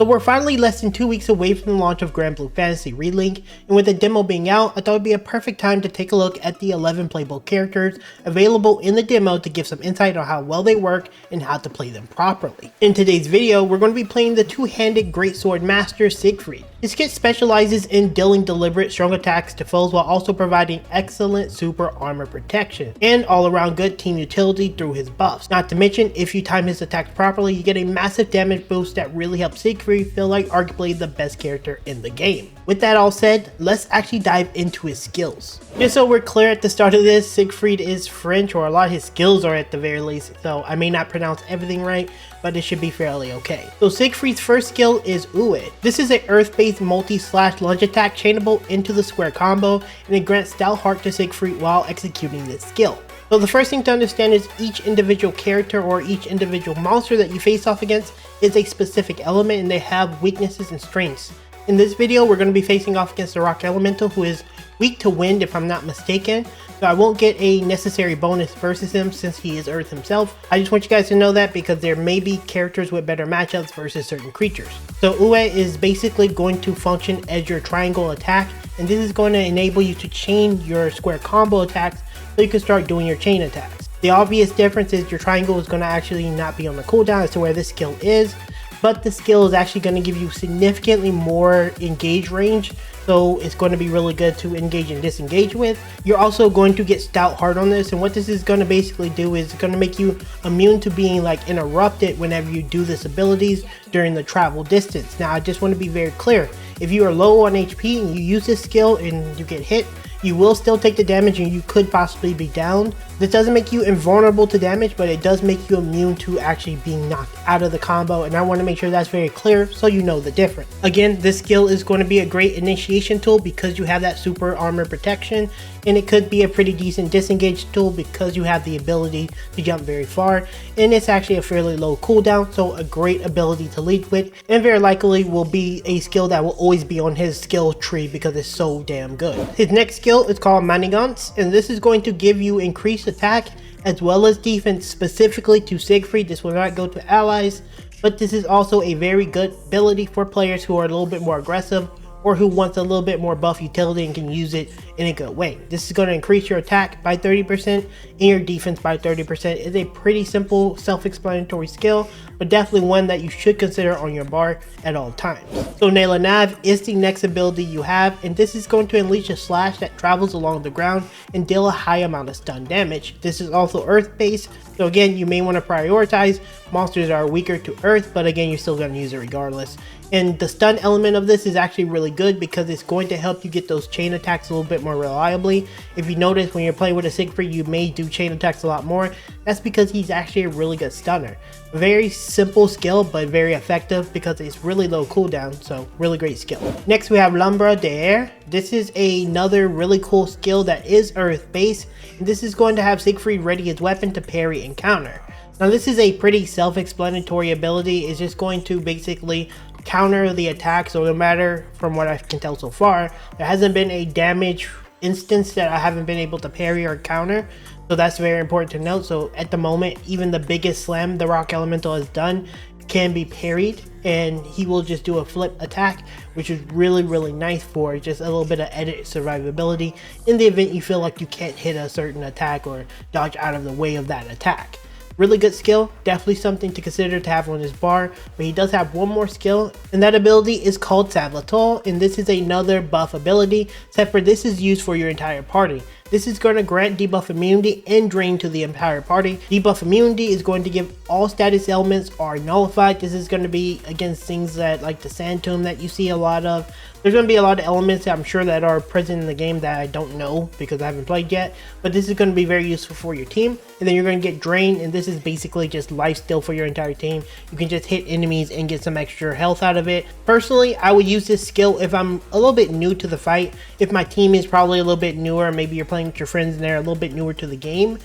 So we're finally less than 2 weeks away from the launch of Granblue Fantasy Relink, and with the demo being out, I thought it would be a perfect time to take a look at the 11 playable characters available in the demo to give some insight on how well they work and how to play them properly. In today's video, we're going to be playing the two-handed greatsword master Siegfried. His kit specializes in dealing deliberate strong attacks to foes while also providing excellent super armor protection and all-around good team utility through his buffs. Not to mention, if you time his attacks properly, you get a massive damage boost that really helps Siegfried feel like arguably the best character in the game. With that all said, let's actually dive into his skills. Just so we're clear at the start of this, Siegfried is French, or a lot of his skills are at the very least, so I may not pronounce everything right, but it should be fairly okay. So Siegfried's first skill is Uwe. This is an earth-based multi-slash lunge attack chainable into the square combo, and it grants Stout Heart to Siegfried while executing this skill. So the first thing to understand is each individual character or each individual monster that you face off against is a specific element, and they have weaknesses and strengths. In this video, we're going to be facing off against the Rock Elemental, who is weak to wind if I'm not mistaken, so I won't get a necessary bonus versus him since he is Earth himself. I just want you guys to know that because there may be characters with better matchups versus certain creatures. So Uwe is basically going to function as your triangle attack, and this is going to enable you to chain your square combo attacks so you can start doing your chain attacks. The obvious difference is your triangle is going to actually not be on the cooldown as to where this skill is, but the skill is actually going to give you significantly more engage range, so it's going to be really good to engage and disengage with. You're also going to get Stout Heart on this, and what this is going to basically do is it's going to make you immune to being like interrupted whenever you do this abilities during the travel distance. Now I just want to be very clear, if you are low on HP and you use this skill and you get hit, you will still take the damage and you could possibly be downed. This doesn't make you invulnerable to damage, but it does make you immune to actually being knocked out of the combo, and I want to make sure that's very clear so you know the difference. Again, this skill is going to be a great initiation tool because you have that super armor protection, and it could be a pretty decent disengage tool because you have the ability to jump very far, and it's actually a fairly low cooldown, so a great ability to lead with, and very likely will be a skill that will always be on his skill tree because it's so damn good. His next skill is called Manigance, and this is going to give you increased attack as well as defense specifically to Siegfried. This will not go to allies, but this is also a very good ability for players who are a little bit more aggressive or who wants a little bit more buff utility and can use it in a good way. This is going to increase your attack by 30% and your defense by 30%. It's a pretty simple self-explanatory skill, but definitely one that you should consider on your bar at all times. So Nela Nav is the next ability you have, and this is going to unleash a slash that travels along the ground and deal a high amount of stun damage. This is also earth based, so again you may want to prioritize monsters that are weaker to earth, but again you're still going to use it regardless. And the stun element of this is actually really good because it's going to help you get those chain attacks a little bit more reliably. If you notice when you're playing with a Siegfried, you may do chain attacks a lot more. That's because he's actually a really good stunner. Very simple skill, but very effective because it's really low cooldown, so really great skill. Next we have L'Ombre de Air. This is another really cool skill that is earth based, and this is going to have Siegfried ready his weapon to parry and counter. Now this is a pretty self-explanatory ability. It's just going to basically counter the attack, so no matter from what I can tell so far, there hasn't been a damage instance that I haven't been able to parry or counter, so that's very important to note. So at the moment, even the biggest slam the Rock Elemental has done can be parried, and he will just do a flip attack, which is really nice for just a little bit of edit survivability in the event you feel like you can't hit a certain attack or dodge out of the way of that attack. Really good skill, definitely something to consider to have on his bar, but he does have one more skill, and that ability is called Saboteur, and this is another buff ability, except for this is used for your entire party. This is going to grant debuff immunity and drain to the entire party. Debuff immunity is going to give all status elements are nullified. This is going to be against things that like the Sand Tomb that you see a lot of. There's going to be a lot of elements that I'm sure that are present in the game that I don't know because I haven't played yet, but this is going to be very useful for your team. And then you're going to get drained, and this is basically just life steal for your entire team. You can just hit enemies and get some extra health out of it. Personally, I would use this skill if I'm a little bit new to the fight. If my team is probably a little bit newer, maybe you're playing with your friends and they're a little bit newer to the game,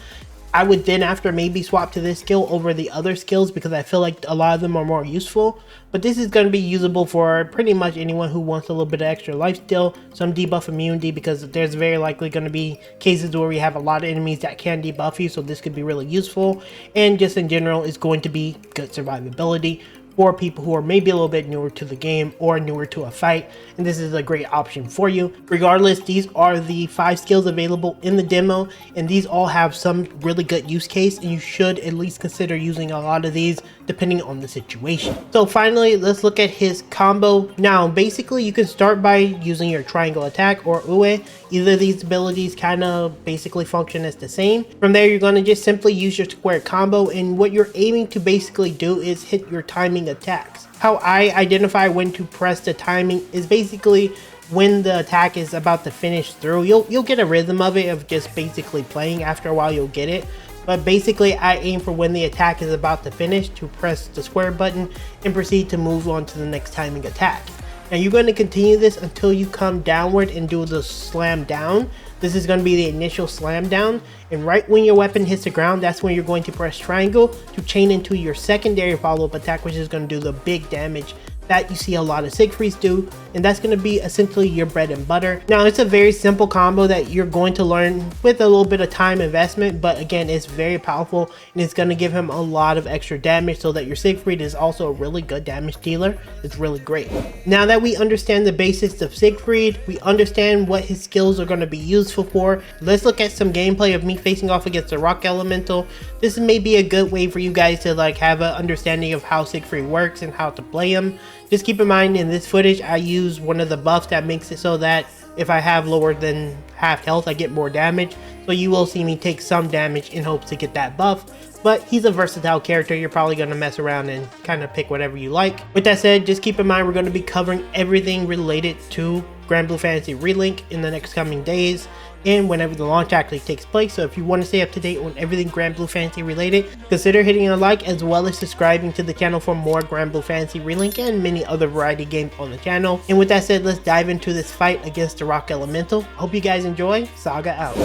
I would then after maybe swap to this skill over the other skills because I feel like a lot of them are more useful. But this is going to be usable for pretty much anyone who wants a little bit of extra life steal, some debuff immunity, because there's very likely going to be cases where we have a lot of enemies that can debuff you, so this could be really useful. And just in general, it's going to be good survivability. for people who are maybe a little bit newer to the game or newer to a fight, and this is a great option for you. Regardless, these are the 5 skills available in the demo, and these all have some really good use case, and you should at least consider using a lot of these depending on the situation. So finally, let's look at his combo. Now basically you can start by using your triangle attack or Ue. Either of these abilities kind of basically function as the same. From there, you're going to just simply use your square combo, and what you're aiming to basically do is hit your timing attacks. How I identify when to press the timing is basically when the attack is about to finish through. You'll get a rhythm of it, of just basically playing. After a while you'll get it, but basically I aim for when the attack is about to finish to press the square button and proceed to move on to the next timing attack. Now you're going to continue this until you come downward and do the slam down. This is going to be the initial slam down, and right when your weapon hits the ground, that's when you're going to press triangle to chain into your secondary follow-up attack, which is going to do the big damage that you see a lot of Siegfrieds do, and that's going to be essentially your bread and butter. Now it's a very simple combo that you're going to learn with a little bit of time investment, but again, it's very powerful and it's going to give him a lot of extra damage, so that your Siegfried is also a really good damage dealer. It's really great. Now that we understand the basics of Siegfried, we understand what his skills are going to be useful for, let's look at some gameplay of me facing off against the rock elemental. This may be a good way for you guys to have an understanding of how Siegfried works and how to play him. Just keep in mind, in this footage I use one of the buffs that makes it so that if I have lower than half health I get more damage, so you will see me take some damage in hopes to get that buff. But he's a versatile character, you're probably going to mess around and kind of pick whatever you like. With that said, just keep in mind we're going to be covering everything related to Granblue Fantasy Relink in the next coming days and whenever the launch actually takes place. So if you want to stay up to date on everything Granblue Fantasy related, consider hitting a like as well as subscribing to the channel for more Granblue Fantasy Relink and many other variety games on the channel. And with that said, let's dive into this fight against the rock elemental. Hope you guys enjoy. Saga out.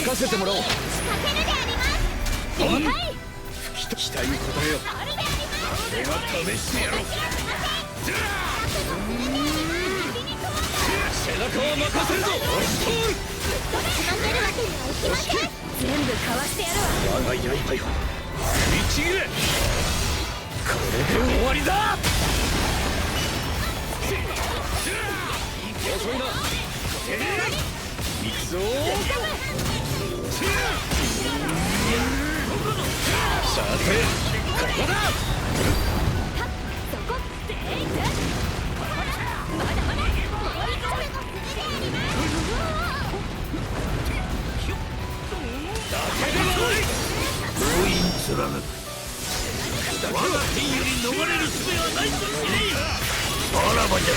任せてもらおう。期待に応えよ。俺が試してやろう。背中は任せるぞ。全部かわしてやるわ。我が刃よ、食いちぎれ。これで終わりだ。遅いな。行くぞ。さて、ここだ。そこでまだまだ強引貫く。我が天より逃れる術はないとしねえ。あらばじゃ。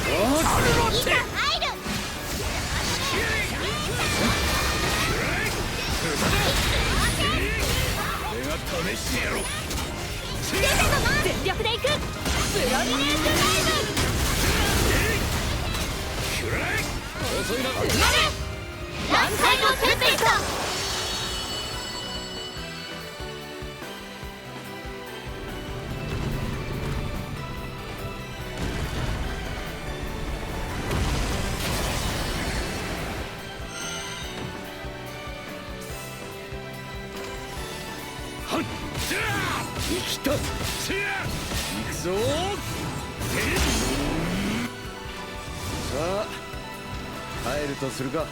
あれろって。俺が試してやろう。全力でいく。プロミネントライブ。遅いな。満開のテンペスト。生きた。行くぞ。さあ帰るとするか。